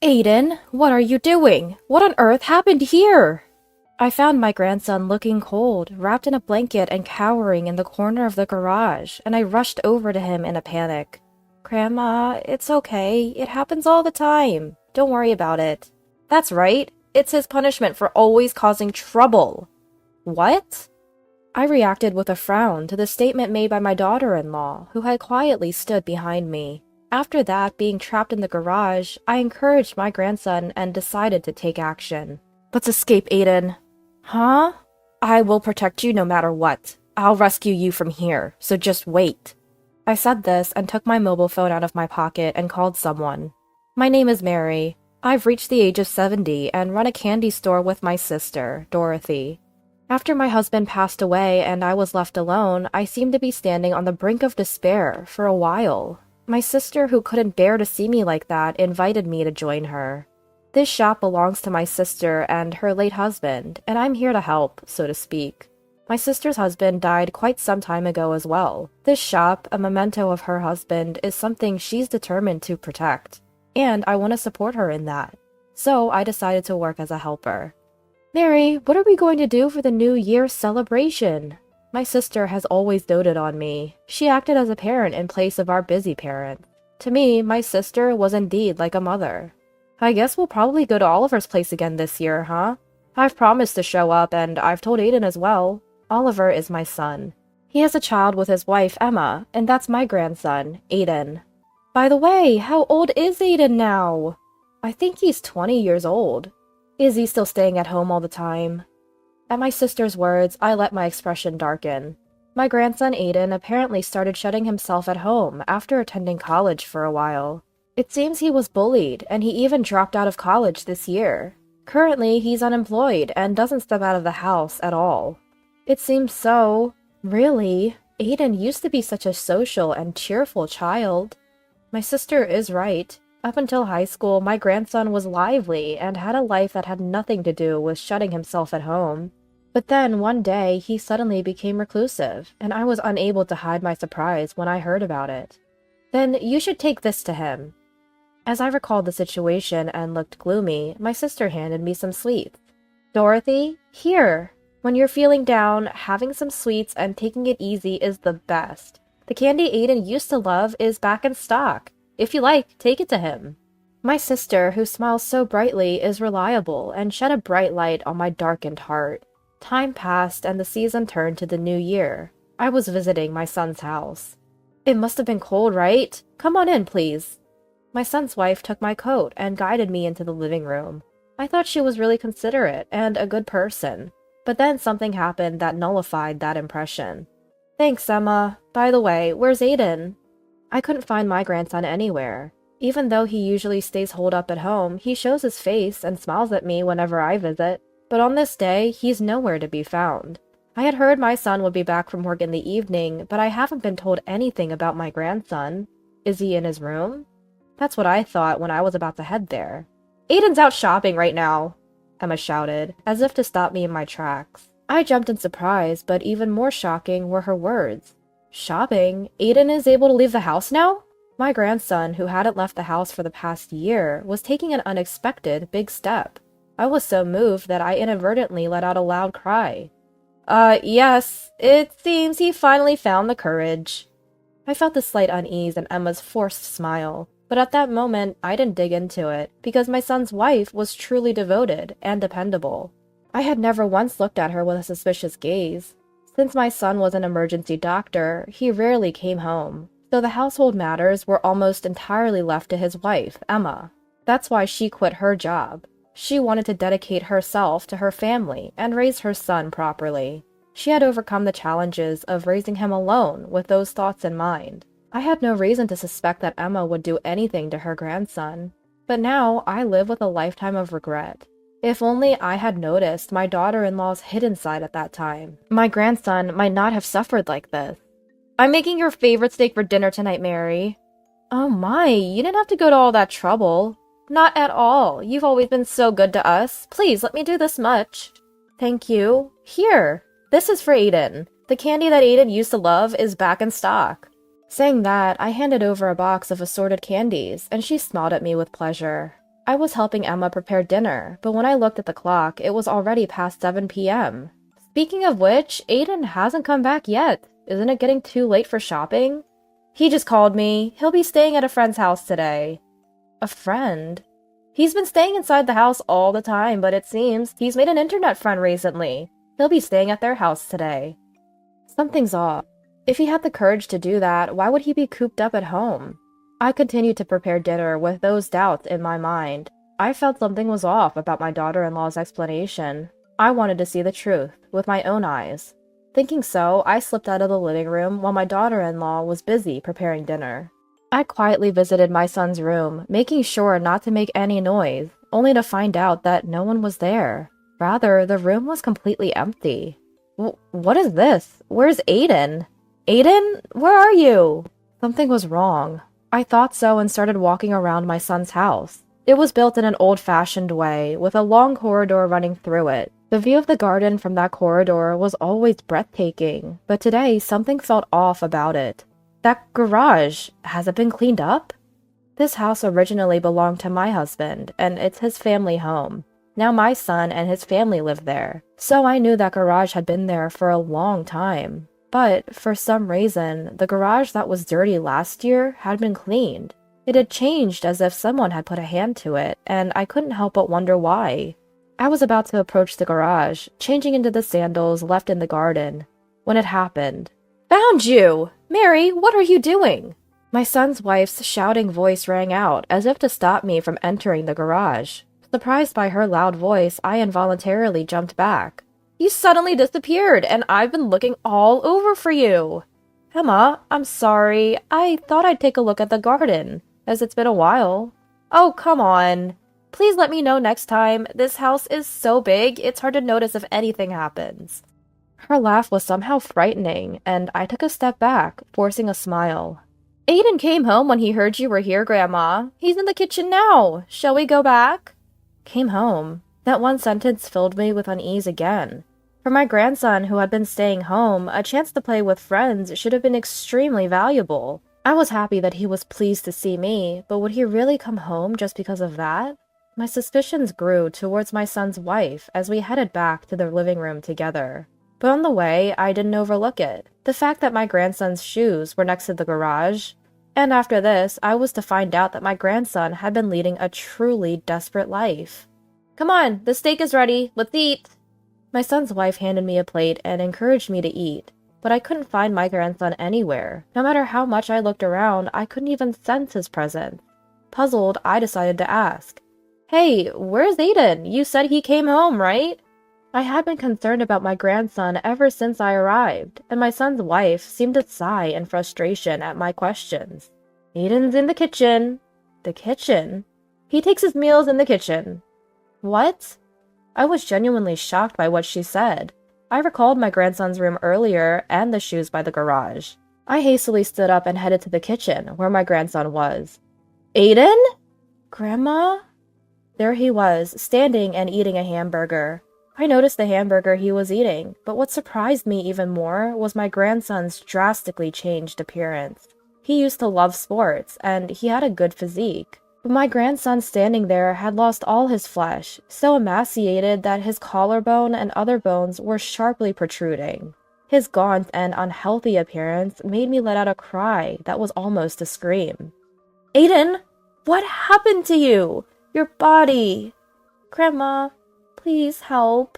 Aiden, what are you doing? What on earth happened here? I found my grandson looking cold, wrapped in a blanket and cowering in the corner of the garage, and I rushed over to him in a panic. Grandma, it's okay. It happens all the time. Don't worry about it. That's right. It's his punishment for always causing trouble. What? I reacted with a frown to the statement made by my daughter-in-law, who had quietly stood behind me. After that, being trapped in the garage, I encouraged my grandson and decided to take action. Let's escape, Aiden. Huh? I will protect you no matter what. I'll rescue you from here, so just wait. I said this and took my mobile phone out of my pocket and called someone. My name is Mary. I've reached the age of 70 and run a candy store with my sister, Dorothy. After my husband passed away and I was left alone, I seemed to be standing on the brink of despair for a while. My sister, who couldn't bear to see me like that, invited me to join her. This shop belongs to my sister and her late husband, and I'm here to help, so to speak. My sister's husband died quite some time ago as well. This shop, a memento of her husband, is something she's determined to protect, and I want to support her in that. So I decided to work as a helper. Mary, what are we going to do for the New Year's celebration? My sister has always doted on me. She acted as a parent in place of our busy parent. To me, my sister was indeed like a mother. I guess we'll probably go to Oliver's place again this year, huh? I've promised to show up, and I've told Aiden as well. Oliver is my son. He has a child with his wife, Emma, and that's my grandson, Aiden. By the way, how old is Aiden now? I think he's 20 years old. Is he still staying at home all the time? At my sister's words, I let my expression darken. My grandson Aiden apparently started shutting himself at home after attending college for a while. It seems he was bullied, and he even dropped out of college this year. Currently, he's unemployed and doesn't step out of the house at all. It seems so. Really? Aiden used to be such a social and cheerful child. My sister is right. Up until high school, my grandson was lively and had a life that had nothing to do with shutting himself at home. But then, one day, he suddenly became reclusive, and I was unable to hide my surprise when I heard about it. Then you should take this to him. As I recalled the situation and looked gloomy, my sister handed me some sweets. Dorothy, here! When you're feeling down, having some sweets and taking it easy is the best. The candy Aiden used to love is back in stock. If you like, take it to him. My sister, who smiles so brightly, is reliable and shed a bright light on my darkened heart. Time passed and the season turned to the new year. I was visiting my son's house. It must have been cold, right? Come on in, please. My son's wife took my coat and guided me into the living room. I thought she was really considerate and a good person. But then something happened that nullified that impression. Thanks, Emma. By the way, where's Aiden? I couldn't find my grandson anywhere. Even though he usually stays holed up at home, he shows his face and smiles at me whenever I visit. But on this day, he's nowhere to be found. I had heard my son would be back from work in the evening, but I haven't been told anything about my grandson. Is he in his room? That's what I thought when I was about to head there. Aiden's out shopping right now, Emma shouted, as if to stop me in my tracks. I jumped in surprise, but even more shocking were her words. Shopping? Aiden is able to leave the house now? My grandson, who hadn't left the house for the past year, was taking an unexpected big step. I was so moved that I inadvertently let out a loud cry. Yes, it seems he finally found the courage. I felt the slight unease in Emma's forced smile. But at that moment, I didn't dig into it, because my son's wife was truly devoted and dependable. I had never once looked at her with a suspicious gaze. Since my son was an emergency doctor, he rarely came home, so the household matters were almost entirely left to his wife, Emma. That's why she quit her job. She wanted to dedicate herself to her family and raise her son properly. She had overcome the challenges of raising him alone with those thoughts in mind. I had no reason to suspect that Emma would do anything to her grandson, but now I live with a lifetime of regret. If only I had noticed my daughter-in-law's hidden side at that time, my grandson might not have suffered like this. I'm making your favorite steak for dinner tonight, Mary. Oh my, you didn't have to go to all that trouble. Not at all. You've always been so good to us. Please, let me do this much. Thank you. Here, this is for Aiden. The candy that Aiden used to love is back in stock. Saying that, I handed over a box of assorted candies, and she smiled at me with pleasure. I was helping Emma prepare dinner, but when I looked at the clock, it was already past 7 p.m. Speaking of which, Aiden hasn't come back yet. Isn't it getting too late for shopping? He just called me. He'll be staying at a friend's house today. A friend? He's been staying inside the house all the time, but it seems he's made an internet friend recently. He'll be staying at their house today. Something's off. If he had the courage to do that, why would he be cooped up at home? I continued to prepare dinner with those doubts in my mind. I felt something was off about my daughter-in-law's explanation. I wanted to see the truth with my own eyes. Thinking so, I slipped out of the living room while my daughter-in-law was busy preparing dinner. I quietly visited my son's room, making sure not to make any noise, only to find out that no one was there. Rather, the room was completely empty. What is this? Where's Aiden? Aiden? Where are you? Something was wrong. I thought so and started walking around my son's house. It was built in an old-fashioned way, with a long corridor running through it. The view of the garden from that corridor was always breathtaking, but today something felt off about it. That garage, has it been cleaned up? This house originally belonged to my husband, and it's his family home. Now my son and his family live there, so I knew that garage had been there for a long time. But, for some reason, the garage that was dirty last year had been cleaned. It had changed as if someone had put a hand to it, and I couldn't help but wonder why. I was about to approach the garage, changing into the sandals left in the garden, when it happened. "Found you! Mary, what are you doing?" My son's wife's shouting voice rang out, as if to stop me from entering the garage. Surprised by her loud voice, I involuntarily jumped back. "You suddenly disappeared, and I've been looking all over for you." "Emma, I'm sorry. I thought I'd take a look at the garden, as it's been a while." "Oh, come on. Please let me know next time. This house is so big, it's hard to notice if anything happens." Her laugh was somehow frightening, and I took a step back, forcing a smile. "Aiden came home when he heard you were here, Grandma. He's in the kitchen now. Shall we go back?" Came home. That one sentence filled me with unease again. For my grandson, who had been staying home, a chance to play with friends should have been extremely valuable. I was happy that he was pleased to see me, but would he really come home just because of that? My suspicions grew towards my son's wife as we headed back to the living room together. But on the way, I didn't overlook it. The fact that my grandson's shoes were next to the garage. And after this, I was to find out that my grandson had been leading a truly desperate life. "Come on, the steak is ready. Let's eat." My son's wife handed me a plate and encouraged me to eat, but I couldn't find my grandson anywhere. No matter how much I looked around, I couldn't even sense his presence. Puzzled, I decided to ask, "Hey, where's Aiden? You said he came home, right?" I had been concerned about my grandson ever since I arrived, and my son's wife seemed to sigh in frustration at my questions. "Aiden's in the kitchen." "The kitchen?" "He takes his meals in the kitchen." "What?" I was genuinely shocked by what she said. I recalled my grandson's room earlier and the shoes by the garage. I hastily stood up and headed to the kitchen, where my grandson was. "Aiden?" "Grandma?" There he was, standing and eating a hamburger. I noticed the hamburger he was eating, but what surprised me even more was my grandson's drastically changed appearance. He used to love sports, and he had a good physique. But my grandson standing there had lost all his flesh, so emaciated that his collarbone and other bones were sharply protruding. His gaunt and unhealthy appearance made me let out a cry that was almost a scream. "Aiden, what happened to you? Your body." "Grandma, please help."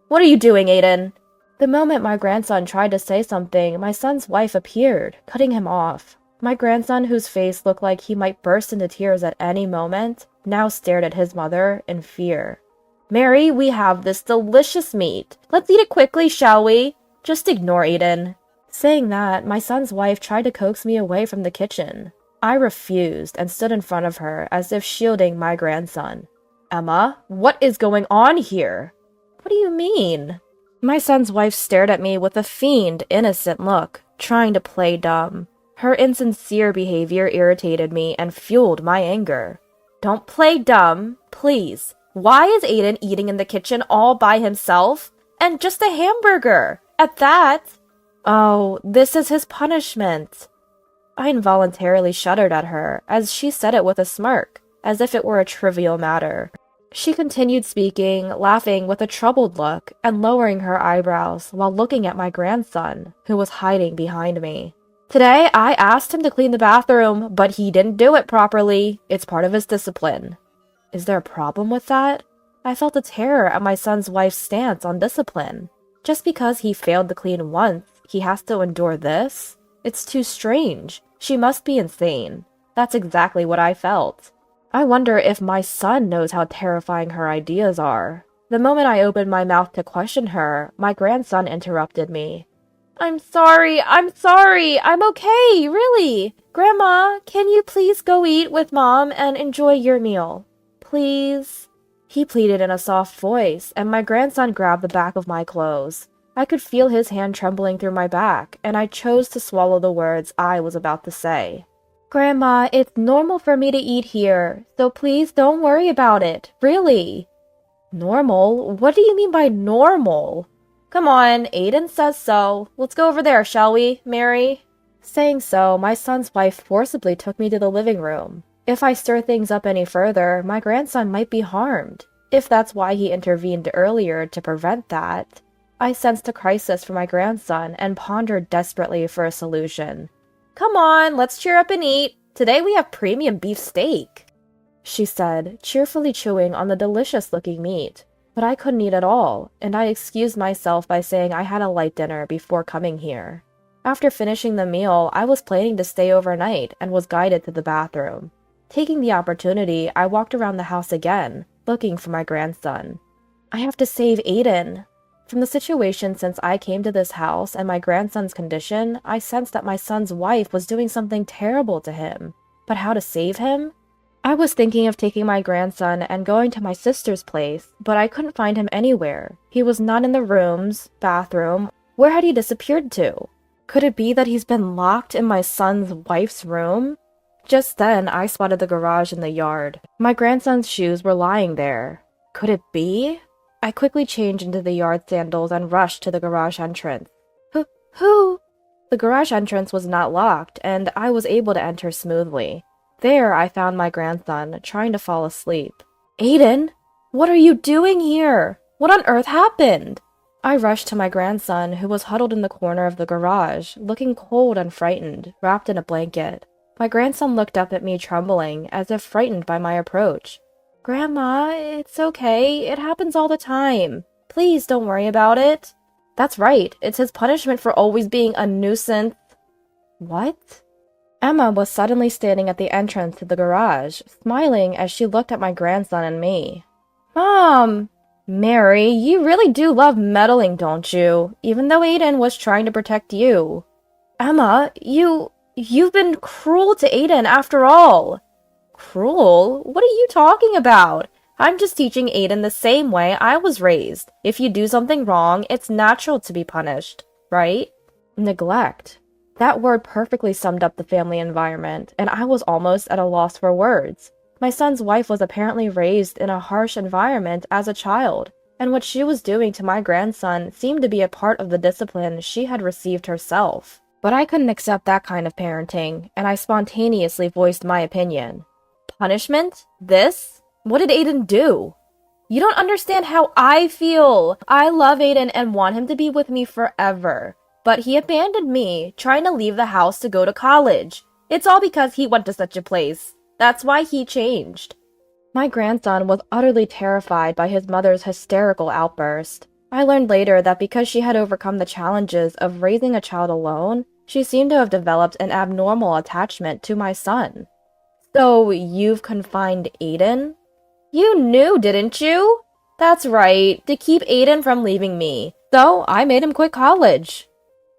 "What are you doing, Aiden?" The moment my grandson tried to say something, my son's wife appeared, cutting him off. My grandson, whose face looked like he might burst into tears at any moment, now stared at his mother in fear. "Mary, we have this delicious meat. Let's eat it quickly, shall we? Just ignore Aiden." Saying that, my son's wife tried to coax me away from the kitchen. I refused and stood in front of her as if shielding my grandson. "Emma, what is going on here?" "What do you mean?" My son's wife stared at me with a feigned, innocent look, trying to play dumb. Her insincere behavior irritated me and fueled my anger. "Don't play dumb, please. Why is Aiden eating in the kitchen all by himself? And just a hamburger, at that?" "Oh, this is his punishment." I involuntarily shuddered at her, as she said it with a smirk, as if it were a trivial matter. She continued speaking, laughing with a troubled look, and lowering her eyebrows while looking at my grandson, who was hiding behind me. Today, I asked him to clean the bathroom, but he didn't do it properly. It's part of his discipline. Is there a problem with that? I felt a terror at my son's wife's stance on discipline. Just because he failed to clean once, he has to endure this? It's too strange. She must be insane. That's exactly what I felt. I wonder if my son knows how terrifying her ideas are. The moment I opened my mouth to question her, my grandson interrupted me. I'm sorry, I'm okay, really. Grandma, can you please go eat with Mom and enjoy your meal? Please? He pleaded in a soft voice, and my grandson grabbed the back of my clothes. I could feel his hand trembling through my back, and I chose to swallow the words I was about to say. Grandma, it's normal for me to eat here, so please don't worry about it, really. Normal? What do you mean by normal? Come on, Aiden says so. Let's go over there, shall we, Mary? Saying so, my son's wife forcibly took me to the living room. If I stir things up any further, my grandson might be harmed. If that's why he intervened earlier to prevent that. I sensed a crisis for my grandson and pondered desperately for a solution. Come on, let's cheer up and eat. Today we have premium beef steak, she said, cheerfully chewing on the delicious-looking meat. But I couldn't eat at all, and I excused myself by saying I had a light dinner before coming here. After finishing the meal, I was planning to stay overnight and was guided to the bathroom. Taking the opportunity, I walked around the house again, looking for my grandson. I have to save Aiden. From the situation since I came to this house and my grandson's condition, I sensed that my son's wife was doing something terrible to him. But how to save him? I was thinking of taking my grandson and going to my sister's place, but I couldn't find him anywhere. He was not in the rooms, bathroom. Where had he disappeared to? Could it be that he's been locked in my son's wife's room? Just then, I spotted the garage in the yard. My grandson's shoes were lying there. Could it be? I quickly changed into the yard sandals and rushed to the garage entrance. Who? The garage entrance was not locked, and I was able to enter smoothly. There, I found my grandson, trying to fall asleep. Aiden? What are you doing here? What on earth happened? I rushed to my grandson, who was huddled in the corner of the garage, looking cold and frightened, wrapped in a blanket. My grandson looked up at me trembling, as if frightened by my approach. Grandma, it's okay. It happens all the time. Please don't worry about it. That's right. It's his punishment for always being a nuisance. What? Emma was suddenly standing at the entrance to the garage, smiling as she looked at my grandson and me. Mom! Mary, you really do love meddling, don't you? Even though Aiden was trying to protect you. Emma, you've been cruel to Aiden after all. Cruel? What are you talking about? I'm just teaching Aiden the same way I was raised. If you do something wrong, it's natural to be punished, right? Neglect. That word perfectly summed up the family environment, and I was almost at a loss for words. My son's wife was apparently raised in a harsh environment as a child, and what she was doing to my grandson seemed to be a part of the discipline she had received herself. But I couldn't accept that kind of parenting, and I spontaneously voiced my opinion. Punishment? This? What did Aiden do? You don't understand how I feel. I love Aiden and want him to be with me forever. But he abandoned me, trying to leave the house to go to college. It's all because he went to such a place. That's why he changed. My grandson was utterly terrified by his mother's hysterical outburst. I learned later that because she had overcome the challenges of raising a child alone, she seemed to have developed an abnormal attachment to my son. So, you've confined Aiden? You knew, didn't you? That's right, to keep Aiden from leaving me. So, I made him quit college.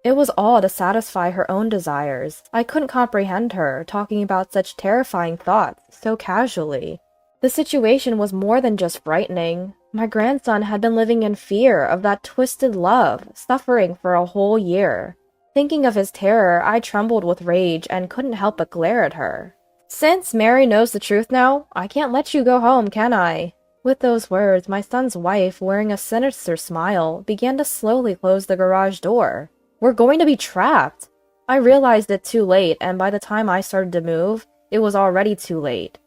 It was all to satisfy her own desires. I couldn't comprehend her talking about such terrifying thoughts so casually. The situation was more than just frightening. My grandson had been living in fear of that twisted love, suffering for a whole year. Thinking of his terror, I trembled with rage and couldn't help but glare at her. Since Mary knows the truth now, I can't let you go home, can I? With those words, my son's wife, wearing a sinister smile, began to slowly close the garage door. We're going to be trapped. I realized it too late, and by the time I started to move, it was already too late.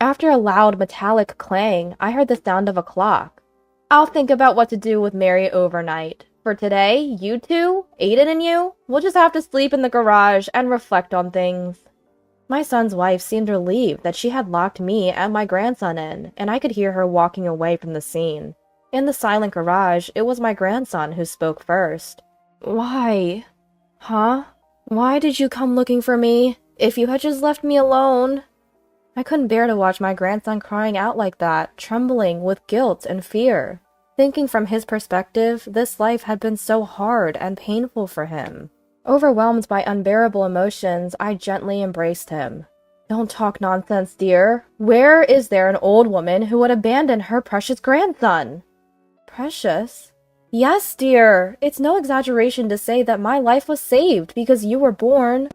After a loud metallic clang, I heard the sound of a clock. I'll think about what to do with Mary overnight. For today, you two, Aiden and you, will just have to sleep in the garage and reflect on things. My son's wife seemed relieved that she had locked me and my grandson in, and I could hear her walking away from the scene. In the silent garage, it was my grandson who spoke first. Why? Huh? Why did you come looking for me? If you had just left me alone. I couldn't bear to watch my grandson crying out like that, trembling with guilt and fear. Thinking from his perspective, this life had been so hard and painful for him. Overwhelmed by unbearable emotions, I gently embraced him. Don't talk nonsense, dear. Where is there an old woman who would abandon her precious grandson? Precious? Yes, dear. It's no exaggeration to say that my life was saved because you were born.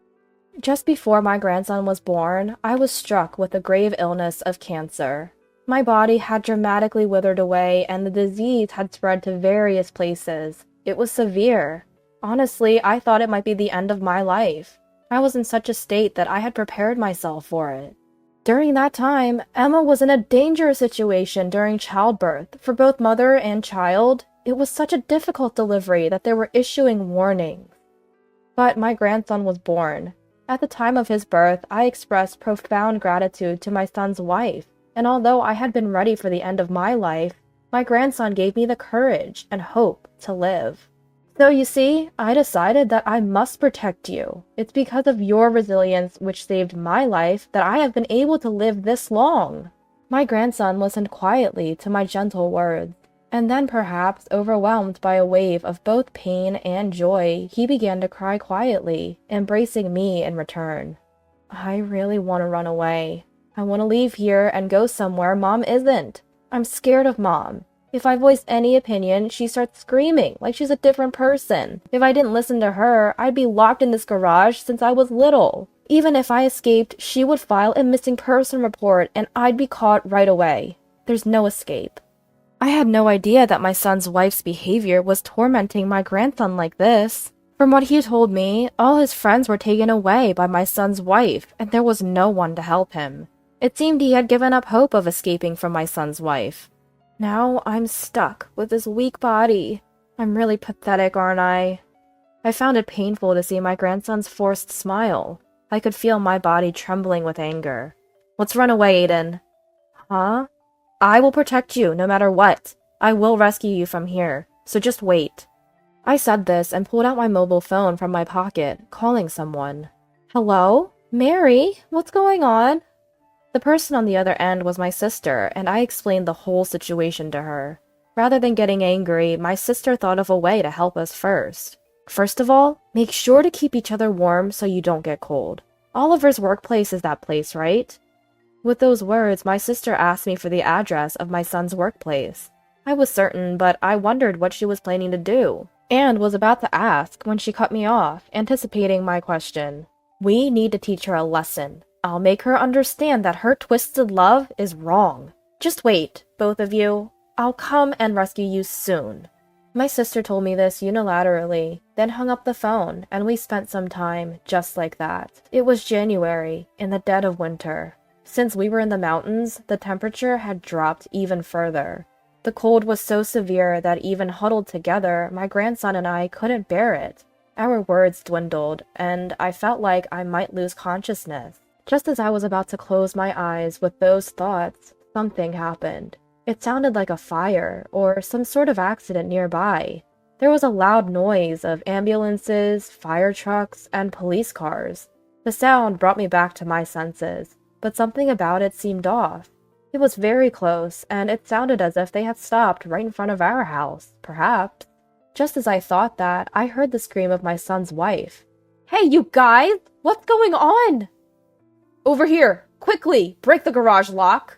Just before my grandson was born, I was struck with the grave illness of cancer. My body had dramatically withered away, and the disease had spread to various places. It was severe. Honestly, I thought it might be the end of my life. I was in such a state that I had prepared myself for it. During that time, Emma was in a dangerous situation during childbirth for both mother and child. It was such a difficult delivery that they were issuing warnings. But my grandson was born. At the time of his birth, I expressed profound gratitude to my son's wife, and although I had been ready for the end of my life, my grandson gave me the courage and hope to live. So you see, I decided that I must protect you. It's because of your resilience which saved my life that I have been able to live this long. My grandson listened quietly to my gentle words, and then perhaps overwhelmed by a wave of both pain and joy, he began to cry quietly, embracing me in return. I really want to run away. I want to leave here and go somewhere Mom isn't. I'm scared of Mom. If I voice any opinion, she starts screaming like she's a different person. If I didn't listen to her, I'd be locked in this garage since I was little. Even if I escaped, she would file a missing person report and I'd be caught right away. There's no escape. I had no idea that my son's wife's behavior was tormenting my grandson like this. From what he told me, all his friends were taken away by my son's wife, and there was no one to help him. It seemed he had given up hope of escaping from my son's wife. Now I'm stuck with this weak body. I'm really pathetic, aren't I? I found it painful to see my grandson's forced smile. I could feel my body trembling with anger. Let's run away, Aiden. Huh? I will protect you no matter what. I will rescue you from here, so just wait. I said this and pulled out my mobile phone from my pocket, calling someone. Hello? Mary? What's going on? The person on the other end was my sister, and I explained the whole situation to her. Rather than getting angry, my sister thought of a way to help us first. First of all, make sure to keep each other warm so you don't get cold. Oliver's workplace is that place, right? With those words, my sister asked me for the address of my son's workplace. I was certain, but I wondered what she was planning to do, and was about to ask when she cut me off, anticipating my question. We need to teach her a lesson. I'll make her understand that her twisted love is wrong. Just wait, both of you. I'll come and rescue you soon. My sister told me this unilaterally, then hung up the phone, and we spent some time just like that. It was January, in the dead of winter. Since we were in the mountains, the temperature had dropped even further. The cold was so severe that even huddled together, my grandson and I couldn't bear it. Our words dwindled, and I felt like I might lose consciousness. Just as I was about to close my eyes with those thoughts, something happened. It sounded like a fire, or some sort of accident nearby. There was a loud noise of ambulances, fire trucks, and police cars. The sound brought me back to my senses, but something about it seemed off. It was very close, and it sounded as if they had stopped right in front of our house, perhaps. Just as I thought that, I heard the scream of my son's wife. Hey, you guys! What's going on? Over here! Quickly! Break the garage lock!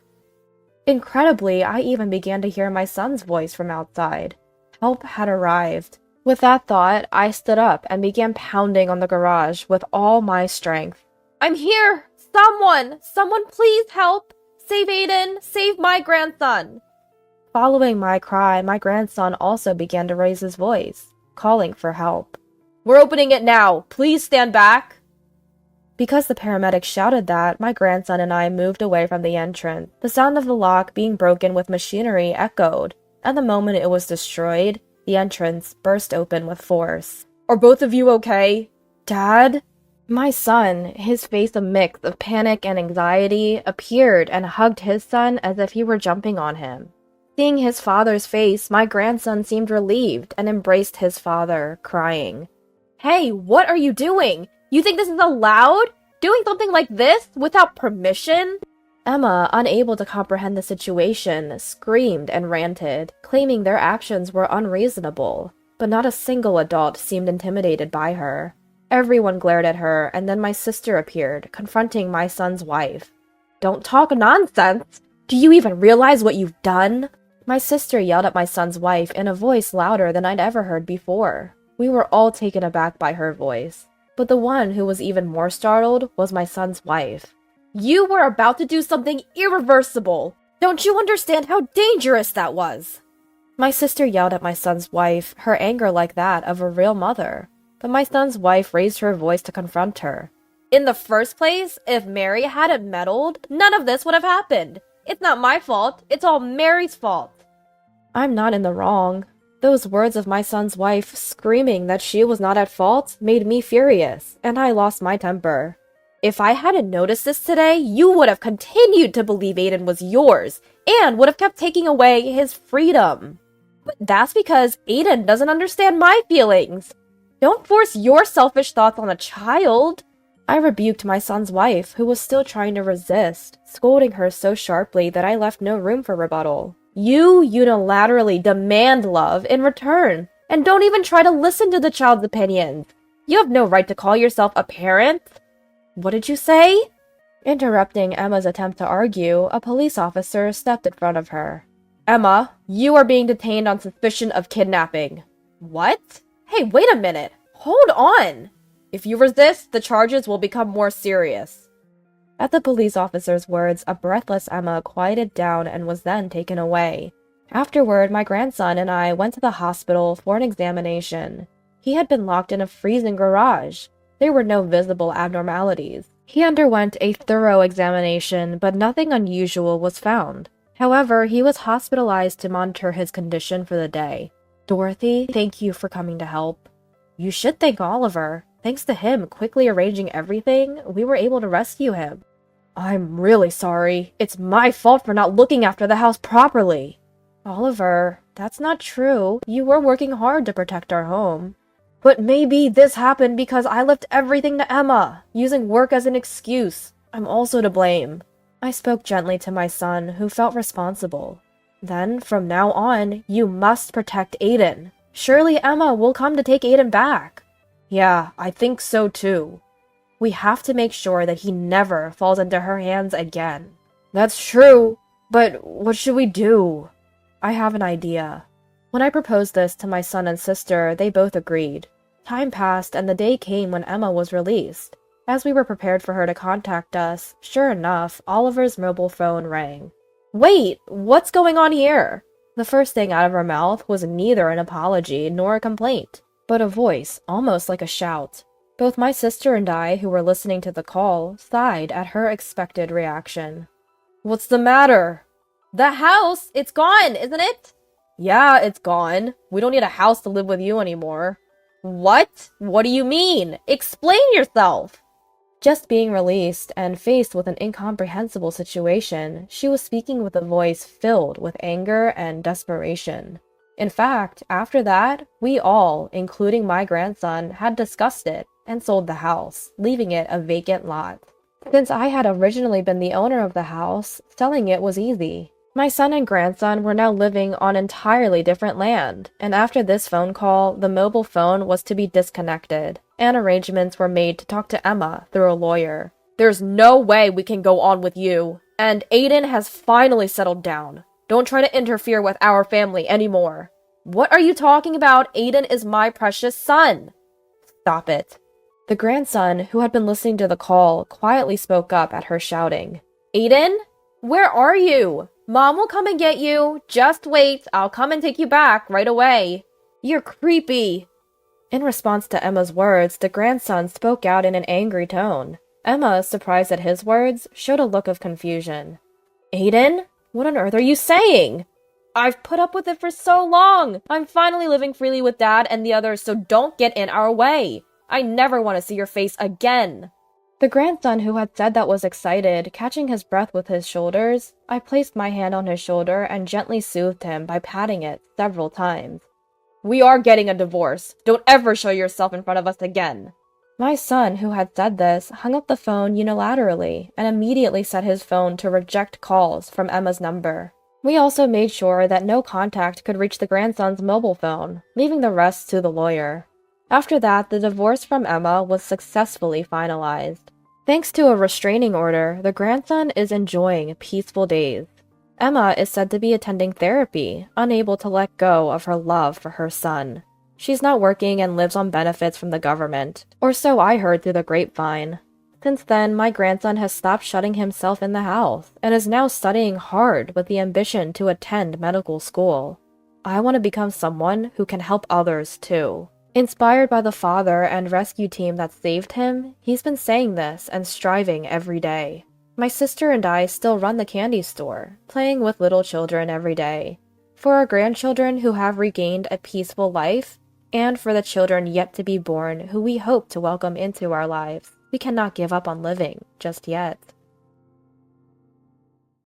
Incredibly, I even began to hear my son's voice from outside. Help had arrived. With that thought, I stood up and began pounding on the garage with all my strength. I'm here! Someone! Someone please help! Save Aiden! Save my grandson! Following my cry, my grandson also began to raise his voice, calling for help. We're opening it now! Please stand back! Because the paramedic shouted that, my grandson and I moved away from the entrance. The sound of the lock being broken with machinery echoed, and the moment it was destroyed, the entrance burst open with force. "Are both of you okay? Dad?" My son, his face a mix of panic and anxiety, appeared and hugged his son as if he were jumping on him. Seeing his father's face, my grandson seemed relieved and embraced his father, crying. "Hey, what are you doing? You think this is allowed? Doing something like this without permission?" Emma, unable to comprehend the situation, screamed and ranted, claiming their actions were unreasonable, but not a single adult seemed intimidated by her. Everyone glared at her, and then my sister appeared, confronting my son's wife. "Don't talk nonsense! Do you even realize what you've done?" My sister yelled at my son's wife in a voice louder than I'd ever heard before. We were all taken aback by her voice, but the one who was even more startled was my son's wife. "You were about to do something irreversible! Don't you understand how dangerous that was?" My sister yelled at my son's wife, her anger like that of a real mother, but my son's wife raised her voice to confront her. "In the first place, if Mary hadn't meddled, none of this would have happened. It's not my fault, it's all Mary's fault." I'm not in the wrong. Those words of my son's wife screaming that she was not at fault made me furious, and I lost my temper. "If I hadn't noticed this today, you would have continued to believe Aiden was yours, and would have kept taking away his freedom. But that's because Aiden doesn't understand my feelings. Don't force your selfish thoughts on a child." I rebuked my son's wife, who was still trying to resist, scolding her so sharply that I left no room for rebuttal. "You unilaterally demand love in return, and don't even try to listen to the child's opinions. You have no right to call yourself a parent." "What did you say?" Interrupting Emma's attempt to argue, a police officer stepped in front of her. "Emma, you are being detained on suspicion of kidnapping." "What? Hey, wait a minute. Hold on. If you resist, the charges will become more serious." At the police officer's words, a breathless Emma quieted down and was then taken away. Afterward, my grandson and I went to the hospital for an examination. He had been locked in a freezing garage. There were no visible abnormalities. He underwent a thorough examination, but nothing unusual was found. However, he was hospitalized to monitor his condition for the day. "Dorothy, thank you for coming to help." "You should thank Oliver. Thanks to him quickly arranging everything, we were able to rescue him." "I'm really sorry. It's my fault for not looking after the house properly." "Oliver, that's not true. You were working hard to protect our home." "But maybe this happened because I left everything to Emma, using work as an excuse. I'm also to blame." I spoke gently to my son, who felt responsible. "Then, from now on, you must protect Aiden. Surely Emma will come to take Aiden back." "Yeah, I think so too." "We have to make sure that he never falls into her hands again." "That's true, but what should we do?" "I have an idea." When I proposed this to my son and sister, they both agreed. Time passed, and the day came when Emma was released. As we were prepared for her to contact us, sure enough, Oliver's mobile phone rang. "Wait, what's going on here?" The first thing out of her mouth was neither an apology nor a complaint, but a voice almost like a shout. Both my sister and I, who were listening to the call, sighed at her expected reaction. "What's the matter?" "The house! It's gone, isn't it?" "Yeah, it's gone. We don't need a house to live with you anymore." "What? What do you mean? Explain yourself!" Just being released and faced with an incomprehensible situation, she was speaking with a voice filled with anger and desperation. In fact, after that, we all, including my grandson, had discussed it and sold the house, leaving it a vacant lot. Since I had originally been the owner of the house, selling it was easy. My son and grandson were now living on entirely different land, and after this phone call, the mobile phone was to be disconnected, and arrangements were made to talk to Emma through a lawyer. "There's no way we can go on with you, and Aiden has finally settled down. Don't try to interfere with our family anymore." "What are you talking about? Aiden is my precious son." "Stop it." The grandson, who had been listening to the call, quietly spoke up at her shouting. "Aiden? Where are you? Mom will come and get you. Just wait. I'll come and take you back right away." "You're creepy." In response to Emma's words, the grandson spoke out in an angry tone. Emma, surprised at his words, showed a look of confusion. Aiden? What on earth are you saying? I've put up with it for so long! I'm finally living freely with Dad and the others, so don't get in our way! I never want to see your face again! The grandson who had said that was excited, catching his breath with his shoulders. I placed my hand on his shoulder and gently soothed him by patting it several times. We are getting a divorce. Don't ever show yourself in front of us again. My son, who had said this, hung up the phone unilaterally and immediately set his phone to reject calls from Emma's number. We also made sure that no contact could reach the grandson's mobile phone, leaving the rest to the lawyer. After that, the divorce from Emma was successfully finalized. Thanks to a restraining order, the grandson is enjoying peaceful days. Emma is said to be attending therapy, unable to let go of her love for her son. She's not working and lives on benefits from the government, or so I heard through the grapevine. Since then, my grandson has stopped shutting himself in the house and is now studying hard with the ambition to attend medical school. I want to become someone who can help others too. Inspired by the father and rescue team that saved him, he's been saying this and striving every day. My sister and I still run the candy store, playing with little children every day. For our grandchildren who have regained a peaceful life, and for the children yet to be born who we hope to welcome into our lives, we cannot give up on living just yet.